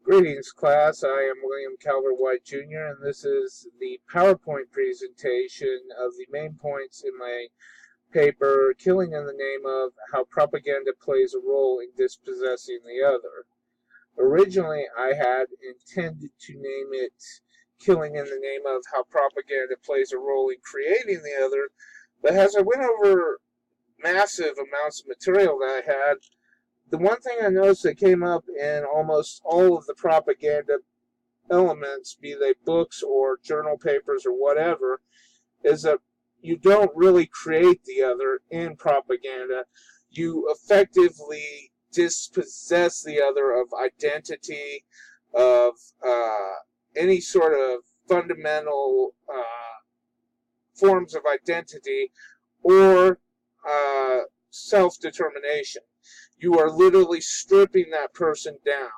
Greetings, class. I am William Calvert White Jr., and this is the PowerPoint presentation of the main points in my paper, Killing in the Name of How Propaganda Plays a Role in Dispossessing the Other. Originally, I had intended to name it Killing in the Name of How Propaganda Plays a Role in Creating the Other, but as I went over massive amounts of material that I had, the one thing I noticed that came up in almost all of the propaganda elements, be they books or journal papers or whatever, is that you don't really create the other in propaganda. You effectively dispossess the other of identity, of any sort of fundamental forms of identity or self-determination. You are literally stripping that person down.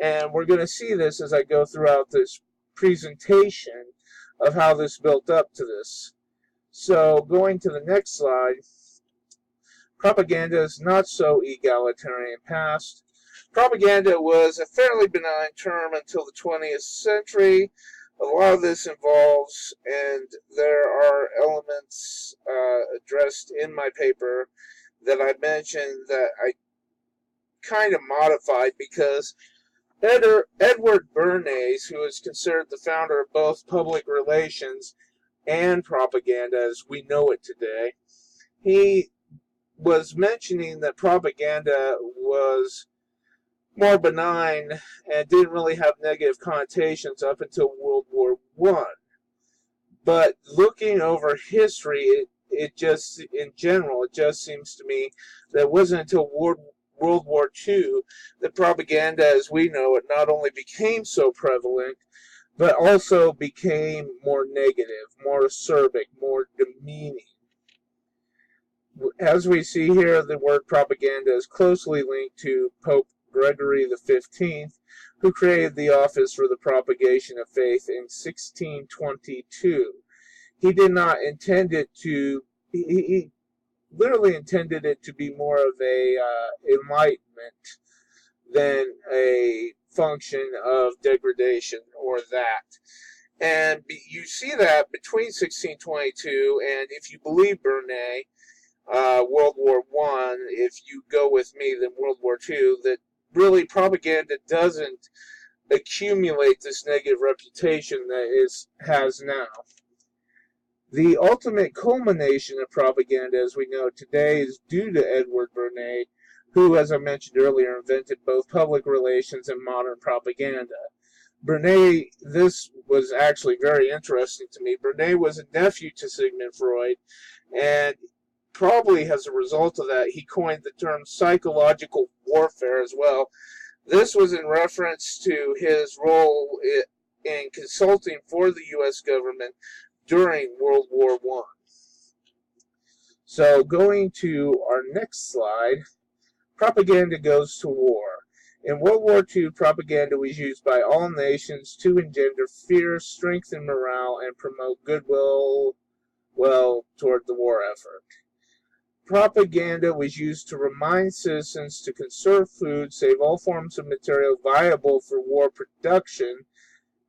And we're going to see this as I go throughout this presentation of how this built up to this. So going to the next slide, propaganda is not so egalitarian past. Propaganda was a fairly benign term until the 20th century. A lot of this involves, and there are elements addressed in my paper that I mentioned that I kind of modified because Edward Bernays, who is considered the founder of both public relations and propaganda as we know it today, he was mentioning that propaganda was more benign and didn't really have negative connotations up until World War I. But looking over history, it just, in general, it just seems to me that it wasn't until World War II that propaganda as we know it not only became so prevalent, but also became more negative, more acerbic, more demeaning. As we see here, the word propaganda is closely linked to Pope Gregory XV, who created the Office for the Propagation of Faith in 1622. He did not intend it to, he literally intended it to be more of a enlightenment than a function of degradation or that. And you see that between 1622 and, if you believe Bernays, World War I, if you go with me, then World War II, that really propaganda doesn't accumulate this negative reputation that it has now. The ultimate culmination of propaganda as we know it today is due to Edward Bernays, who, as I mentioned earlier, invented both public relations and modern propaganda. Bernays, this was actually very interesting to me. Bernays was a nephew to Sigmund Freud, and probably as a result of that, he coined the term psychological warfare as well. This was in reference to his role in consulting for the U.S. government during World War I. So going to our next slide, propaganda goes to war. In World War II, propaganda was used by all nations to engender fear, strengthen morale, and promote goodwill, toward the war effort. Propaganda was used to remind citizens to conserve food, save all forms of material viable for war production,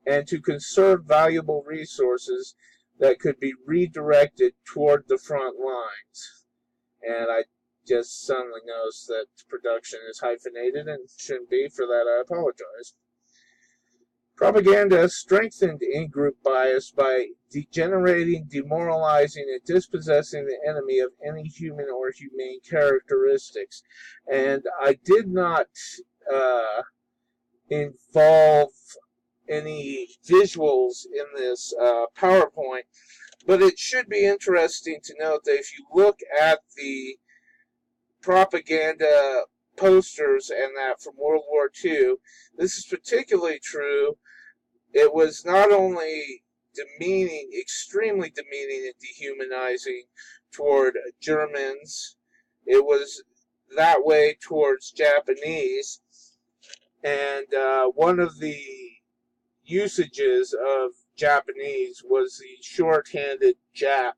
and to conserve valuable resources that could be redirected toward the front lines. And I just suddenly noticed that production is hyphenated and shouldn't be. For that, I apologize. Propaganda strengthened in-group bias by degenerating, demoralizing, and dispossessing the enemy of any human or humane characteristics. And I did not involve any visuals in this PowerPoint, but it should be interesting to note that if you look at the propaganda posters and that from World War II, this is particularly true. It was not only demeaning, extremely demeaning and dehumanizing toward Germans, it was that way towards Japanese. And one of the usages of Japanese was the short-handed Jap,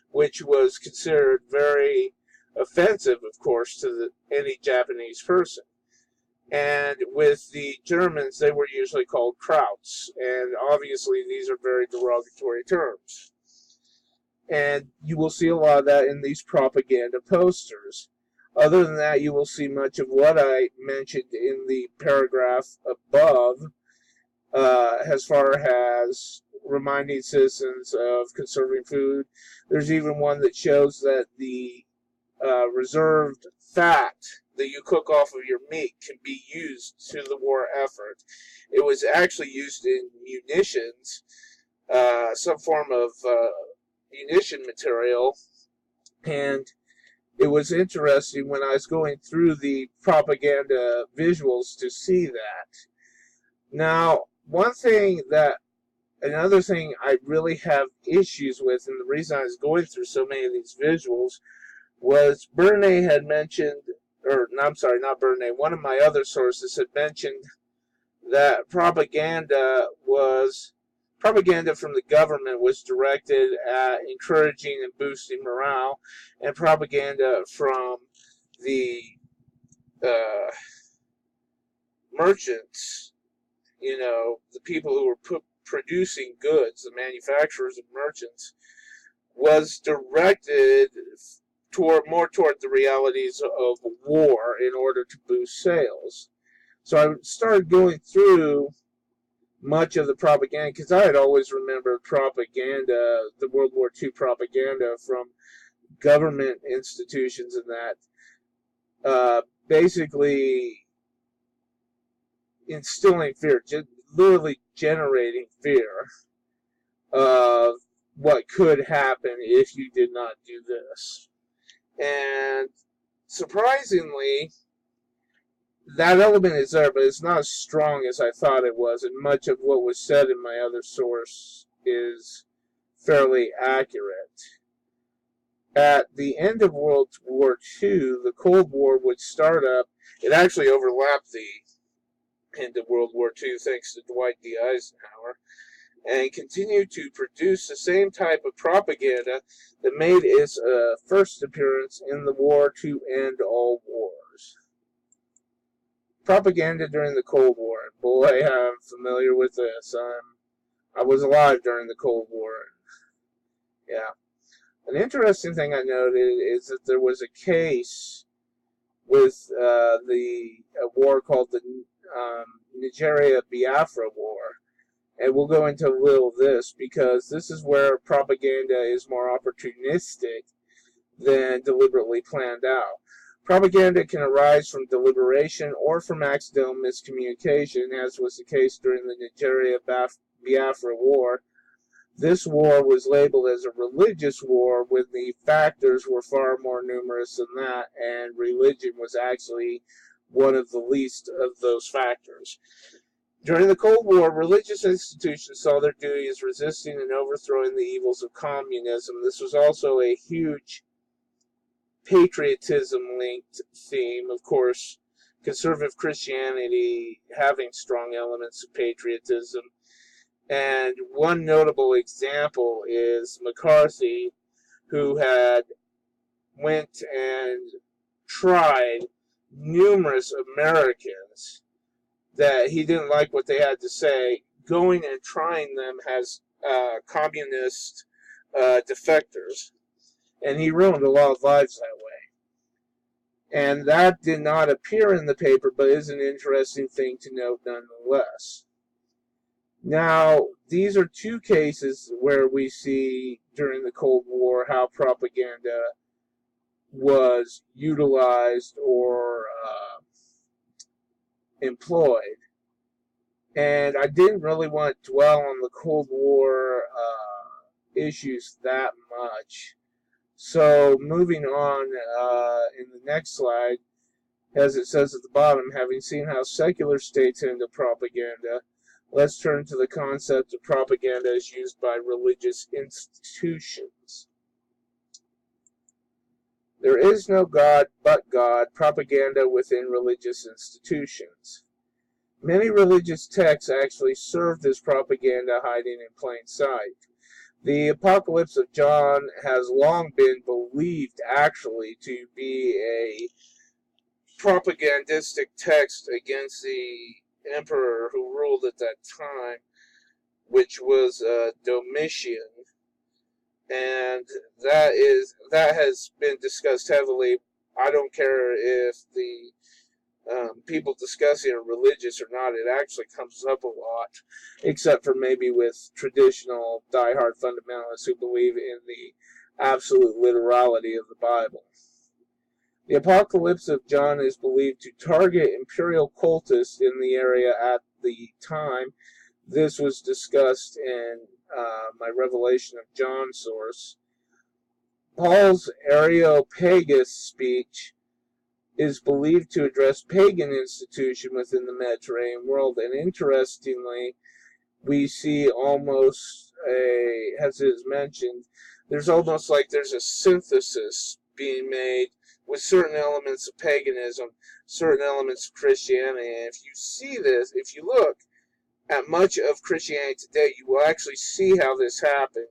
which was considered very offensive, of course, to any Japanese person. And with the Germans, they were usually called Krauts. And obviously, these are very derogatory terms. And you will see a lot of that in these propaganda posters. Other than that, you will see much of what I mentioned in the paragraph above, as far as reminding citizens of conserving food. There's even one that shows that the reserved fat that you cook off of your meat can be used to the war effort. It was actually used in munitions, some form of munition material, and it was interesting when I was going through the propaganda visuals to see that. Now, another thing I really have issues with, and the reason I was going through so many of these visuals, was Bernays had mentioned, or no, I'm sorry, not Bernays, one of my other sources had mentioned that propaganda from the government was directed at encouraging and boosting morale, and propaganda from the uh, merchants, the people who were producing goods, the manufacturers and merchants, was directed toward the realities of war in order to boost sales. So I started going through much of the propaganda, because I had always remembered propaganda, the World War II propaganda from government institutions and that, basically instilling fear, literally generating fear of what could happen if you did not do this. And surprisingly, that element is there, but it's not as strong as I thought it was, and much of what was said in my other source is fairly accurate. At the end of World War II, the Cold War would start up. It actually overlapped the end of World War II thanks to Dwight D. Eisenhower, and continued to produce the same type of propaganda that made its first appearance in the War to End All Wars. Propaganda during the Cold War. Boy, I'm familiar with this. I was alive during the Cold War. Yeah. An interesting thing I noted is that there was a case with the war called the Nigeria-Biafra War. And we'll go into a little of this, because this is where propaganda is more opportunistic than deliberately planned out. Propaganda can arise from deliberation or from accidental miscommunication, as was the case during the Nigeria-Biafra War. This war was labeled as a religious war when the factors were far more numerous than that, and religion was actually one of the least of those factors. During the Cold War, religious institutions saw their duty as resisting and overthrowing the evils of communism. This was also a huge patriotism-linked theme. Of course, conservative Christianity having strong elements of patriotism. And one notable example is McCarthy, who had went and tried numerous Americans that he didn't like what they had to say, going and trying them as communist defectors. And he ruined a lot of lives that way. And that did not appear in the paper, but is an interesting thing to note nonetheless. Now, these are two cases where we see during the Cold War how propaganda was utilized or employed. And I didn't really want to dwell on the Cold War issues that much. So moving on in the next slide, as it says at the bottom, having seen how secular states handle propaganda, let's turn to the concept of propaganda as used by religious institutions. There is no God but God, propaganda within religious institutions. Many religious texts actually serve as propaganda hiding in plain sight. The Apocalypse of John has long been believed actually to be a propagandistic text against the emperor who ruled at that time, which was Domitian, and that has been discussed heavily. I don't care if the people discussing are religious or not. It actually comes up a lot, except for maybe with traditional diehard fundamentalists who believe in the absolute literality of the Bible. The Apocalypse of John is believed to target imperial cultists in the area at the time. This was discussed in my Revelation of John source. Paul's Areopagus speech is believed to address pagan institution within the Mediterranean world, and interestingly, we see almost as is mentioned, there's almost like there's a synthesis being made with certain elements of paganism, certain elements of Christianity. And if you see this, if you look at much of Christianity today, you will actually see how this happened,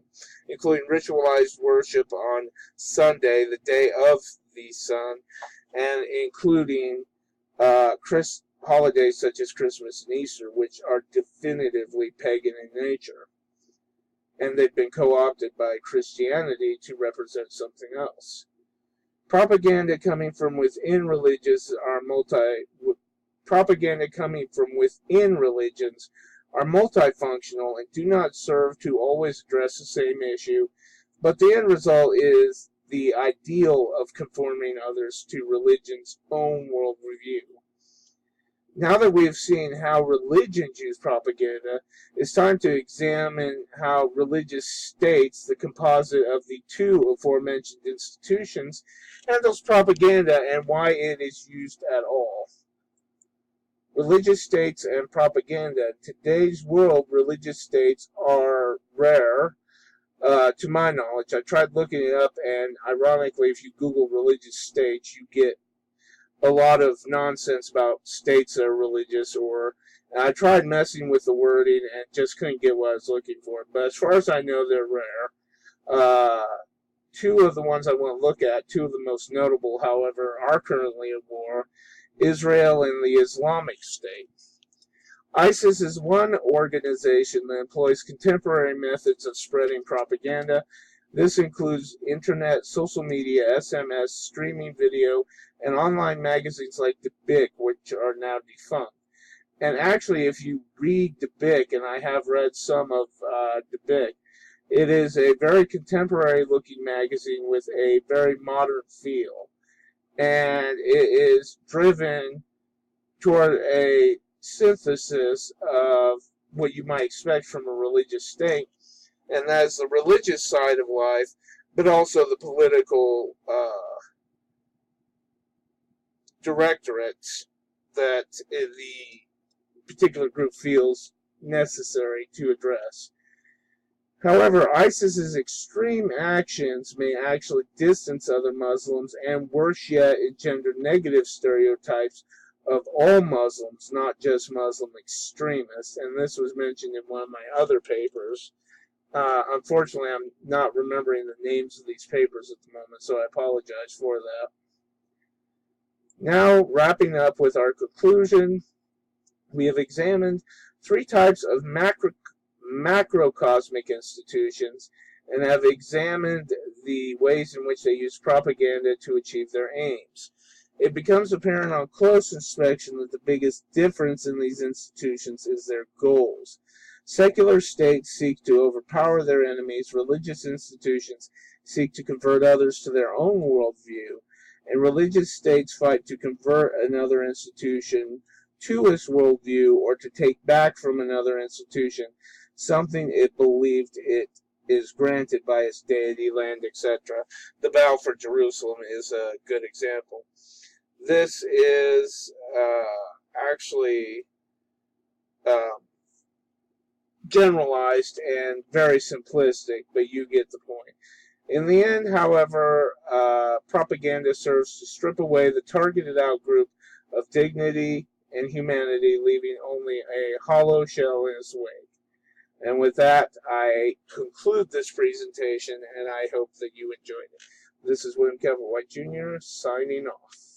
including ritualized worship on Sunday, the day of the sun, and including holidays such as Christmas and Easter, which are definitively pagan in nature. And they've been co-opted by Christianity to represent something else. Propaganda coming from within religions are multifunctional and do not serve to always address the same issue, but the end result is the ideal of conforming others to religion's own worldview. Now that we have seen how religions use propaganda, it's time to examine how religious states, the composite of the two aforementioned institutions, handles propaganda and why it is used at all. Religious states and propaganda. In today's world, religious states are rare, to my knowledge. I tried looking it up, and ironically, if you Google religious states, you get a lot of nonsense about states that are religious, and I tried messing with the wording and just couldn't get what I was looking for. But as far as I know, they're rare. Two of the ones I want to look at, two of the most notable, however, are currently at war: Israel and the Islamic State. ISIS is one organization that employs contemporary methods of spreading propaganda. This includes internet, social media, SMS, streaming video, and online magazines like Dabiq, which are now defunct. And actually, if you read Dabiq, and I have read some of Dabiq, it is a very contemporary-looking magazine with a very modern feel. And it is driven toward a synthesis of what you might expect from a religious state, and that is the religious side of life, but also the political directorates that the particular group feels necessary to address. However, ISIS's extreme actions may actually distance other Muslims, and worse yet, engender negative stereotypes of all Muslims, not just Muslim extremists, and this was mentioned in one of my other papers. Unfortunately, I'm not remembering the names of these papers at the moment, so I apologize for that. Now, wrapping up with our conclusion, we have examined three types of macrocosmic institutions and have examined the ways in which they use propaganda to achieve their aims. It becomes apparent on close inspection that the biggest difference in these institutions is their goals. Secular states seek to overpower their enemies, religious institutions seek to convert others to their own worldview, and religious states fight to convert another institution to its worldview or to take back from another institution something it believed it is granted by its deity, land, etc. The battle for Jerusalem is a good example. This is actually generalized and very simplistic, but you get the point. In the end, however, propaganda serves to strip away the targeted out group of dignity and humanity, leaving only a hollow shell in its wake. And with that, I conclude this presentation, and I hope that you enjoyed it. This is William Kevin White Jr. signing off.